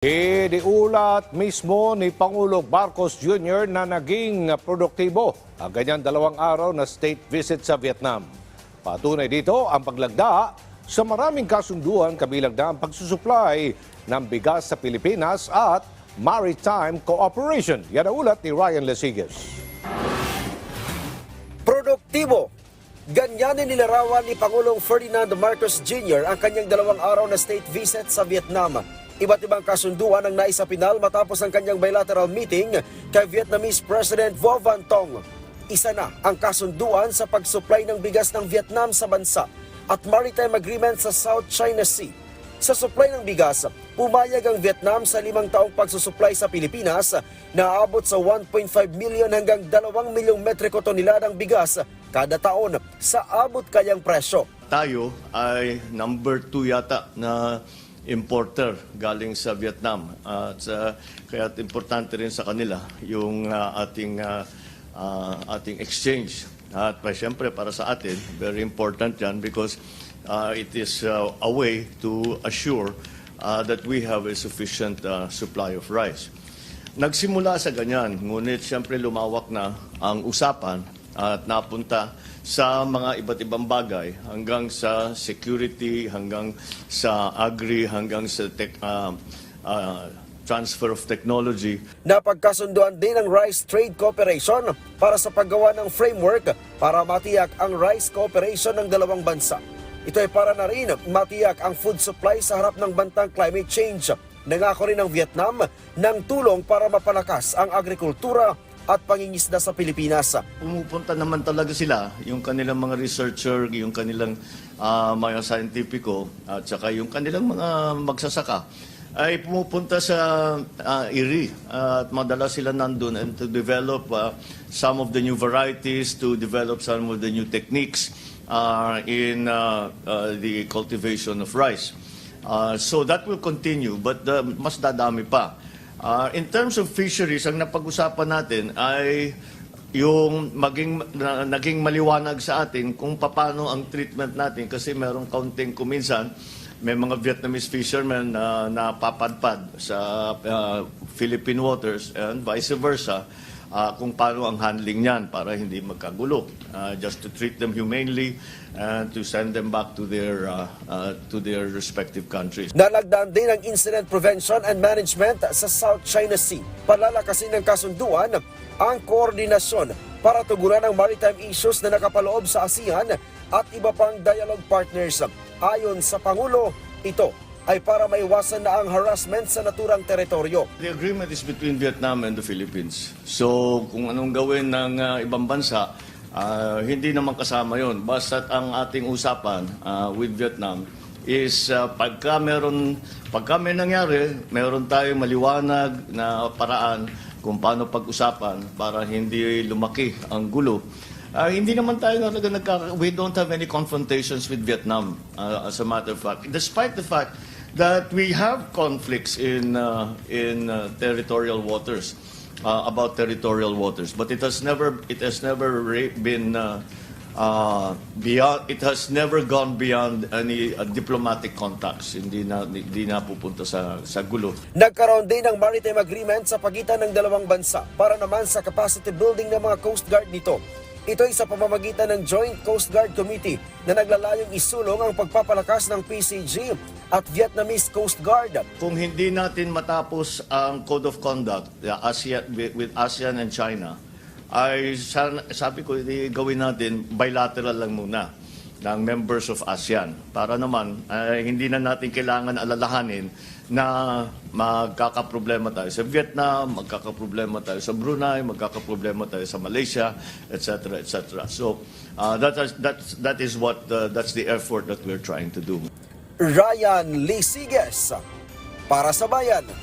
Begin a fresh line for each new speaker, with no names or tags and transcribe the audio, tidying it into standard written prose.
Iniulat mismo ni Pangulo Marcos Jr. na naging produktibo ang kanyang 2 araw na state visit sa Vietnam. Patunay dito ang paglagda sa maraming kasunduan kabilang na ang pagsusupply ng bigas sa Pilipinas at maritime cooperation. Yan ang ulat ni Ryan Lesigas.
Produktibo. Ganyan nilarawan ni Pangulong Ferdinand Marcos Jr. ang kanyang 2 araw na state visit sa Vietnam. Iba't ibang kasunduan ang naisapinal matapos ang kanyang bilateral meeting kay Vietnamese President Vo Van Tong. Isa na ang kasunduan sa pag-supply ng bigas ng Vietnam sa bansa at maritime agreement sa South China Sea. Sa supply ng bigas, pumayag ang Vietnam sa 5 taong pagsusupply sa Pilipinas na aabot sa 1.5 million hanggang 2 milyong metriko tonelada ng bigas kada taon sa abot kayang presyo.
Tayo ay number 2 yata na importer galing sa Vietnam. Kaya importante rin sa kanila yung ating exchange. At siyempre para sa atin, very important yan because it is a way to assure that we have a sufficient supply of rice. Nagsimula sa ganyan, ngunit siyempre lumawak na ang usapan at napunta sa mga iba't ibang bagay hanggang sa security, hanggang sa agri, hanggang sa transfer of technology.
Napagkasunduan din ang Rice Trade Cooperation para sa paggawa ng framework para matiyak ang rice cooperation ng dalawang bansa. Ito ay para na rin matiyak ang food supply sa harap ng bantang climate change. Nangako rin ang Vietnam ng tulong para mapalakas ang agrikultura at pangingisda sa Pilipinas.
Pumupunta naman talaga sila, yung kanilang mga researcher, yung kanilang mga scientifico, at saka yung kanilang mga magsasaka, ay pumupunta sa IRRI at madala sila nandun and to develop some of the new varieties, to develop some of the new techniques in the cultivation of rice. So that will continue, but mas dadami pa. In terms of fisheries, ang napag-usapan natin ay yung naging maliwanag sa atin kung paano ang treatment natin kasi merong kaunting kuminsan, may mga Vietnamese fishermen na napapadpad sa Philippine waters and vice versa, kung paano ang handling niyan para hindi magkagulo, just to treat them humanely and to send them back to their respective countries.
Nalagdaan din ang incident prevention and management sa South China Sea. Palalakasin ng kasunduan ang koordinasyon para tugunan ang maritime issues na nakapaloob sa ASEAN at iba pang dialogue partners. Ayon sa Pangulo, ito ay para maiwasan na ang harassment sa naturang teritoryo.
The agreement is between Vietnam and the Philippines. So kung anong gawin ng ibang bansa, hindi naman kasama yon. Basta ang ating usapan with Vietnam is pagka may nangyari, meron tayong maliwanag na paraan kung paano pag-usapan para hindi lumaki ang gulo. Hindi naman tayo we don't have any confrontations with Vietnam, as a matter of fact. Despite the fact that we have conflicts in territorial waters, about territorial waters, but it has never been beyond. It has never gone beyond any diplomatic contacts. Hindi na pupunta sa gulo.
Nagkaroon din ng maritime agreement sa pagitan ng dalawang bansa para naman sa capacity building ng mga Coast Guard nito. Ito ay sa pamamagitan ng Joint Coast Guard Committee na naglalayong isulong ang pagpapalakas ng PCG at Vietnamese Coast Guard.
Kung hindi natin matapos ang Code of Conduct with ASEAN and China, ay sabi ko, gawin natin bilateral lang muna ng members of ASEAN para naman hindi na natin kailangan alalahanin na magkakaproblema tayo sa Vietnam, magkakaproblema tayo sa Brunei, magkakaproblema tayo sa Malaysia, etc., etc. So that's the effort that we're trying to do.
Ryan Lesigas para sa Bayan.